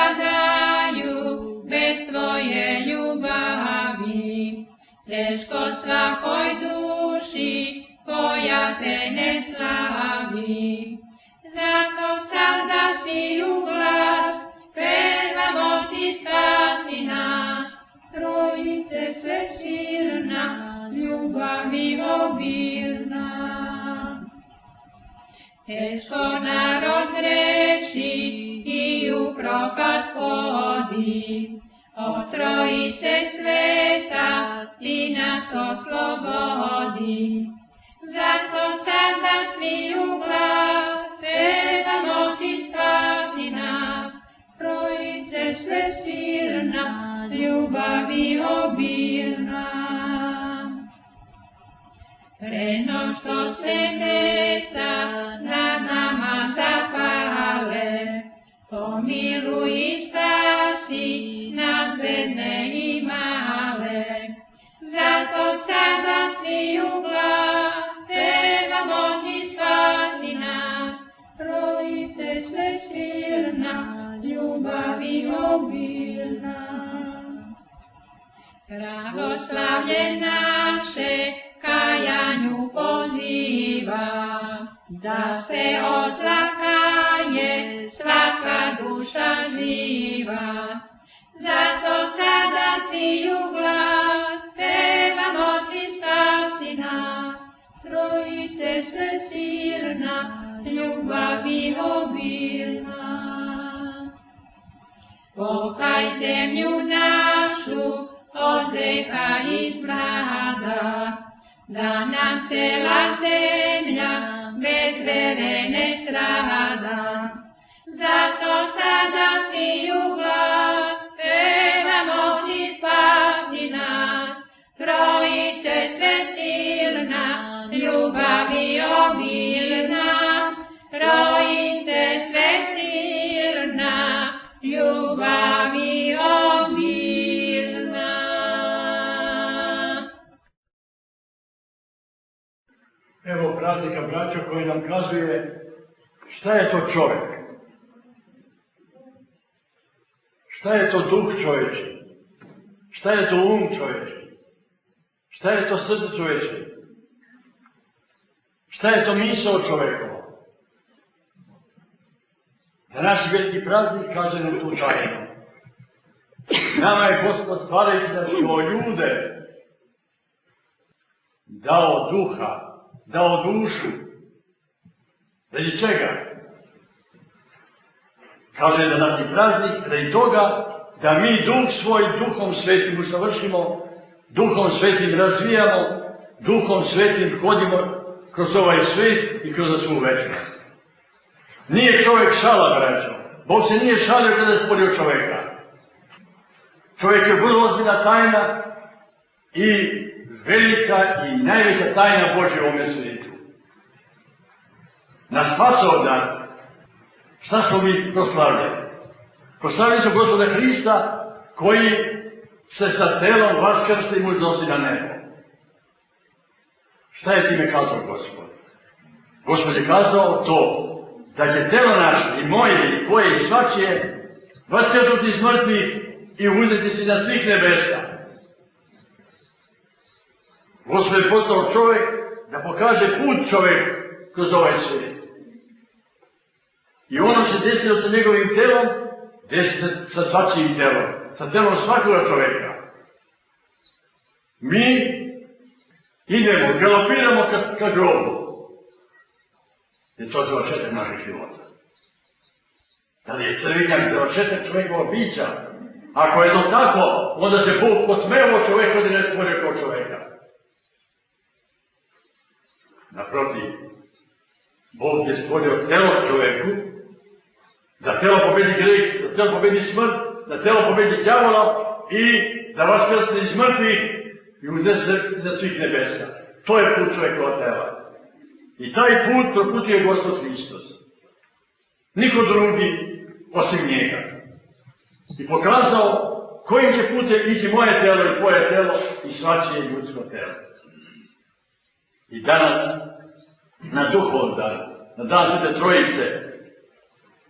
stradaju bez tvoje ljubavi. Teško svakoj duši koja te ne slavi. Zato sada si u glas, pevamo ti spasi nas. Trojice svečirna, ljubavi obilna. Teško narod greši i u propast vodi. O Trojice sveta, ti nas oslobodi. Zato sada svi u glas, pevamo ti spasi nas. Trojice svečirna, ljubavi obilna. Preno što sve nebesa nad nama zapale, pomiluj i spasi nas bedne i male. Zato sada svi u glas, pevamo ti spasi nas. Trojice svečirna, ljubavi obilna. Pravoslavlje naše kajanju poziva, da se od zla kaje svaka duša živa. Zato sada svi u glas, pevamo ti spasi nas. Trojice svečirna, ljubavi obilna. Pokaj zemlju našu od grijeha i smrada, da nam cijela zemlja bez vere ne strada. Zato sada svi u glas, pevamo ti spasi nas. Trojice svečirna, ljubavi obilna. Trojice svečirna, ljubavi obilna. Evo praznika, braćo, koji nam kazuje šta je to čovjek. Šta je to duh čovječi? Šta je to um čovječi? Šta je to srce čovječi? Šta je to misao čovjekova? Da naš veliki praznik kaže nam tu tajnu. Nama je Gospod stvarajući nas kao ljude dao duha, dao dušu. Radi čega? Kaže da naš praznik radi toga da mi duh svoj duhom svetim usavršimo, duhom svetim razvijamo, duhom svetim hodimo kroz ovaj svijet i kroz svu večnost. Nije čovjek šala, braćo. Bog se nije šalio kada je stvorio čovjeka. Čovjek je vrlo ozbiljna tajna i velika i najveća tajna Božja u ovome svijetu. Na spasovdan, šta smo mi proslavljali? Proslavili smo Gospoda Hrista koji se sa telom vaskrsti i uznosi na nebo. Šta je time kazao Gospod? Gospod je kazao to, da će telo naše i moje i tvoje i svačije vaskrstiti iz mrtvih i uzeti se na svih nebesa. Gospod je postao čovjek da pokaže put čovjek kroz ovaj svijet. I ono se desilo sa njegovim telom, desi se sa svačijim telom, sa telom svakoga čovjeka. Mi idemo, galopiramo ka grobu. I to je završetak našeg života. Da li je crvinjak završetak čovjekova bića? Ako je to tako, onda se Bog posmeo čovjeka da ne stvorio kao čovjeka. Naprotiv, Bog je stvorio telo čovjeku, da telo pobedi grijeh, da telo pobedi smrt, da telo pobedi đavola i da vaskrstne iz mrtvih i uznese na svih nebesa. To je put čovjekova tela. I taj put proputio je Gospod Hristos. Niko drugi osim njega. I pokazao kojim će putem ići moje telo i tvoje telo i svačije ljudsko telo. I danas, na duhovnom danu, na dan Svete Trojice,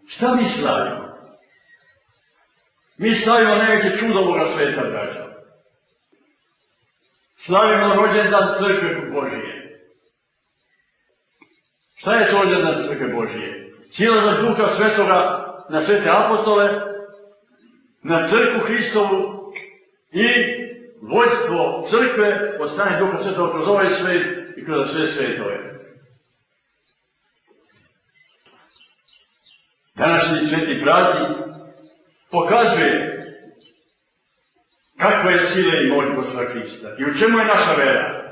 šta mi slavimo? Mi slavimo najveće čudo ovoga sveta, braćo. Slavimo rođendan crkve Božije. Šta je to rođendan crkve Božije? Silazak Duha Svetoga na svete apostole, na crkvu Hristovu i vođstvo crkve od strane Duha Svetoga kroz ovaj svet i kroz sve svetove. Današnji sveti praznik pokazuje kakva je sila i moć Gospoda Hrista i u čemu je naša vera.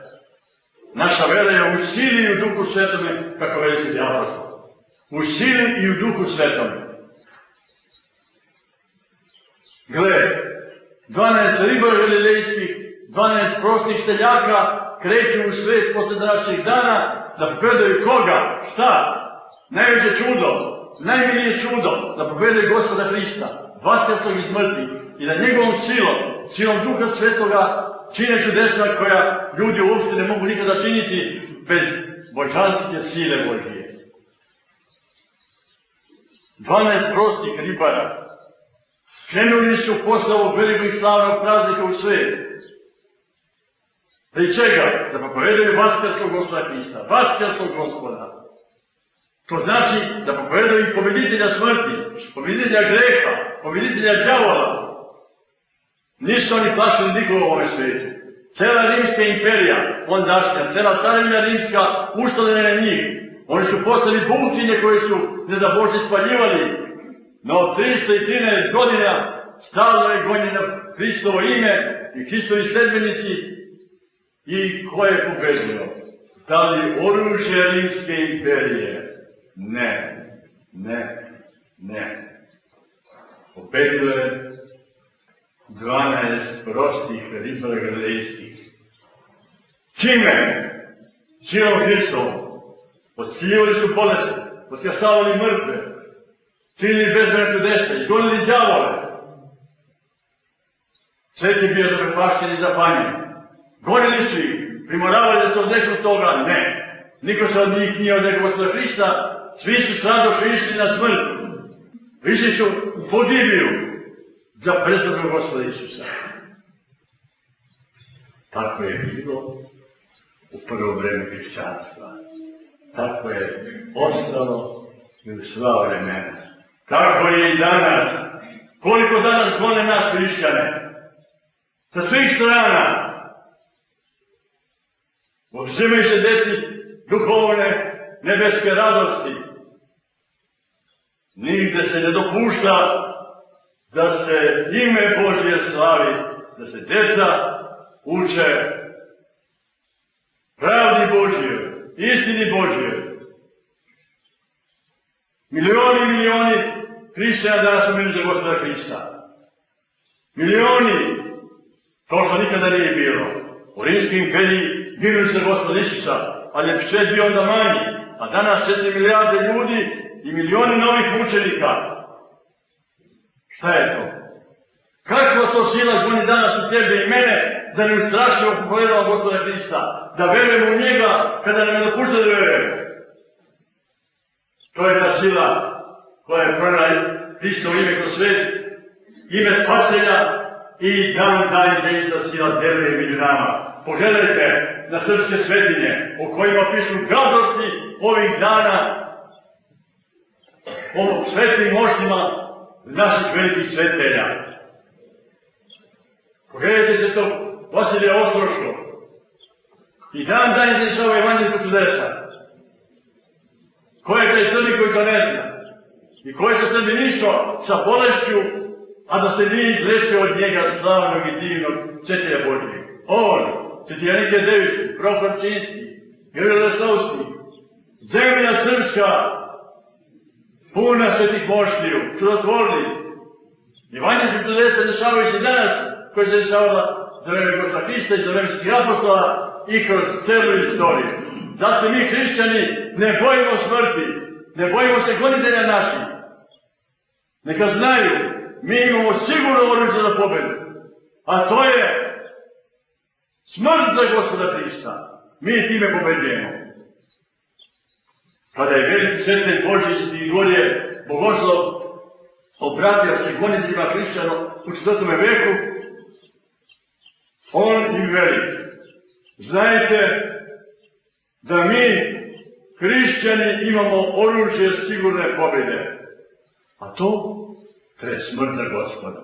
Naša vera je u sili i u Duhu Svetome, kako veli sveti apostol. U sili i u Duhu Svetome. Gle, 12 ribara galilejskih, 12 prostih seljaka kreću u svet posle današnjeg dana da povedaju koga? Šta? Najveće čudo, najmilije čudo, da povedaju Gospoda Hrista, vaskrslog iz mrtvih i da njegovom silom Duha Svetoga čine čudesa koja ljudi uopšte ne mogu nikada činiti bez božanske sile Božije. 12 prostih ribara krenuli su posle ovog velikog i slavnog praznika u svijet. Pri čega? Da propovedaju vaskrslog Gospoda Hrista, vaskrslog Gospoda. To znači da propovedaju i pobjeditelja smrti, pobjeditelja greha, pobjeditelja đavola. Nisu oni plašili nikoga u ovome svijetu. Cela rimska imperija, ondašnja, cela carevina rimska ustaljena na njih. Oni su postali bautinje koje su ne da Bože spaljivali. No 313 godina stalno je gonjeno Hristovo ime i Hristovi sledbenici. I ko je pobedio? Da li oružje rimske imperije? Ne. Pobedio je 12 prostih ribara galilejskih. Čime? Silom Hristovom. Odciljivali su bolesti, otkasavali mrtve, činili bezbrojne čudesa, izgonili đavole. Svet je bio zaprepašten i zapanjen. Gonili su ih, primoravali da se odreknu toga, ne. Niko se od njih nije odrekao Gospoda Hrista, svi su stradošli išli na smrt. Išli su u pogibiju za predstavnog Gospoda Isusa. Tako je bilo u prvo vreme hrišćanstva. Tako je ostalo i u sva vremena. Tako je i danas. Koliko danas gone nas hrišćane? Sa svih strana. Uzimaju se deci duhovne, nebeske radosti. Nigde se ne dopušta da se ime Božje slavi, da se deca uče pravdi Božje, istini Božje. Milioni hrišćana danas umiru za Gospoda Hrista. Milioni, to što nikada nije bilo. U Rimskoj imperiji ginuju se Gospoda Isusa, ali je svet bio onda manji, a danas 4 milijarde ljudi i milioni novih mučenika. Šta je to? Kakva to sila goni danas u tebe i mene da ne ustrašimo propovedamo Gospoda Hrista, da verujemo u njega kada nam ne dopušta da verujemo? To je ta sila koja je pronala Hristovo ime kroz svet, ime spasenja i dan da ista sila deluje među nama. Pogledajte na srpske svetinje o kojima pišu gadosti ovih dana o svetnim moćima naših velikih svetelja. Pogledajte se to Vasilija Ostroškog. I dan danas dešava evanđelsko čudesa. Ko je taj Srbi koji to ne zna? I koji se Srbi nišao sa bolešću, a da se nije izlečio od njega slavnog i divnog Četelja Božijeg? On, Četijanike Dević, Prohor Činski, Jurij Lesovski, zemlja srpska, puna svetih moštiju, čudotvornih. Evanđelsko čudesa dešavaju se danas, koji se dešavala za vreme Gospoda Hrista i za vreme svih apostola i kroz celu istoriju. Zato mi hrišćani ne bojimo smrti, ne bojimo se gonitelja naših. Neka znaju, mi imamo sigurno oružje za pobedu, a to je smrt za Gospoda Hrista. Mi time pobeđujemo. Kada je veliki svetelj Božji iz Gorje, Bogoslov obratio se goniteljima hrišćana u 4. veku, on im veli: znajte da mi, hrišćani, imamo oružje sigurne pobjede. A to je smrt za Gospoda.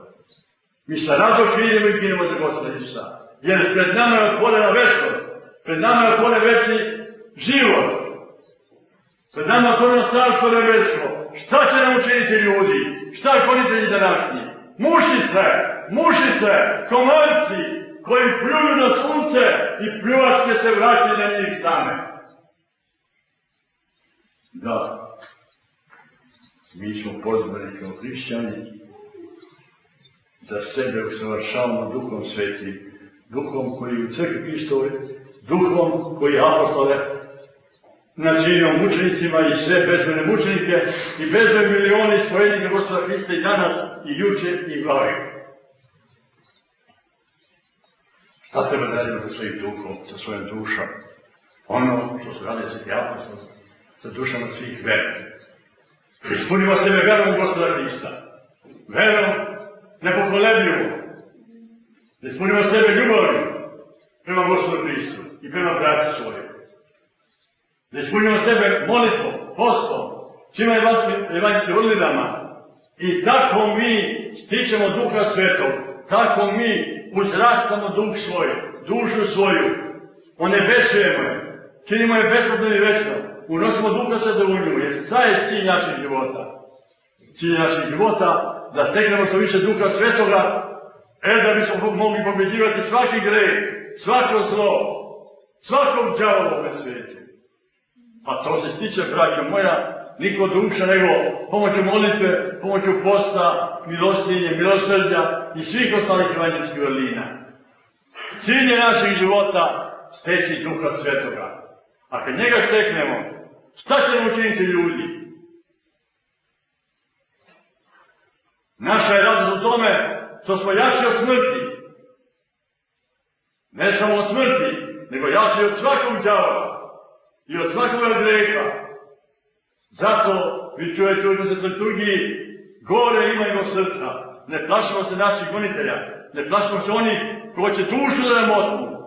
Mi sa radošću idemo i ginemo za Gospoda Isusa. Jer pred nama je otvorena večnost, pred nama je otvoren večni život, pred nama je otvoreno carstvo nebesko. Šta će nam učiniti ljudi? Šta je gonitelji današnji? Mušice, komarci, koji pljuju na sunce i pljuvačke se vraćaju na njih same. Da, mi smo pozvani kao hrišćani da sebe usavršavamo Duhom Svetim, Duhom koji je u crkvi Hristovoj, Duhom koji je apostole načinom mučenicima i sve bezbrojne mučenike i bezbroj milioni spojednika Gospoda Hrista i danas i jučer i glavi. Šta treba da radimo sa svojim duhom, sa svojom dušom? Ono što su radili sveti apostoli, sa dušama svih vera. Ispunimo sebe verom u Gospoda Hrista, verom nepokolebljivom. Ispunimo sebe ljubavlju prema Gospodu Hristu i prema braći svojim. Da ispunimo sebe molitvom, postom, svima evanjskim vrlinama i tako mi stičemo Duha Svetog, tako mi uzrastamo duh svoj, dušu svoju, onebesujemo je, činimo je besplatno i večno, unosimo Duha Svetog u nju, jer taj je cilj naših života. Cilj naših života da steknemo što više Duha Svetoga, da bismo mogli pobjeđivati svaki greh, svako zlo, svakog đavola u ovom svijetu. Pa to se stiče, braćo moja, niko duša nego pomoću molitve, pomoću posta, milostinje, milosrđa i svih ostalih evanđelskih vrlina. Cilj je naših života steći Duha Svetoga. A kad njega steknemo, šta će nam učiniti ljudi? Naša je radost u tome što smo jači od smrti. Ne samo od smrti, nego jači od svakog đavola i od svakoga greha. Zato vi čujete u liturgiji: gore imajmo srca, ne plašimo se naših gonitelja, ne plašimo se onih koji će dušu da nam otmu.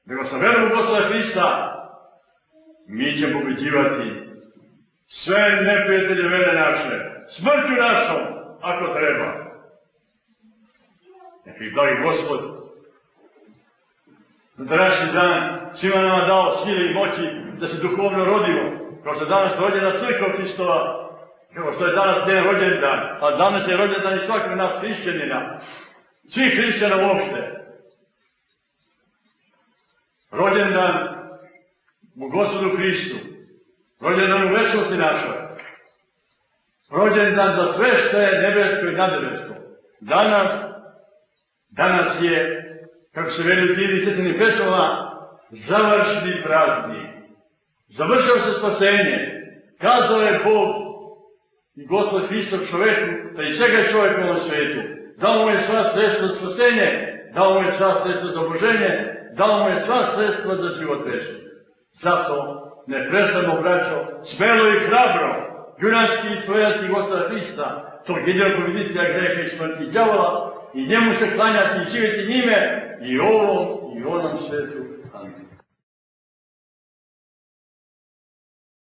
Nego sa verom u Gospoda Hrista mi ćemo pobjeđivati sve neprijatelje vere naše, smrću našom, ako treba. Nek ih blagi Gospod na današnji dan svima nama dao sile i moći da se duhovno rodimo, kao što je danas rođena crkva Hristova, kao što je danas njen rođendan, a danas je rođendan i svakog nas hrišćanina, svih hrišćana uopšte. Rođendan u Gospodu Hristu, rođendan u večnosti našoj, rođendan za sve što je nebesko i nadnebesko. Danas je, kako se veli u divnim svetinim pesmama, završni praznik. Završio se spasenje. Kazao je Bog i Gospod Hristos čoveku da i čega je čovjek u ovom svijetu. Dao mu je sva sredstva za spasenje, dao mu je sva sredstva za oboženje, dao mu je sva sredstva za život večni. Zato ne prestamo, braćo, smelo i hrabro, junački i stojati Gospoda Hrista, tog jedinog pobjeditelja greha i smrti đavola, i njemu se klanjati i živjeti njime i ovom i onom svijetu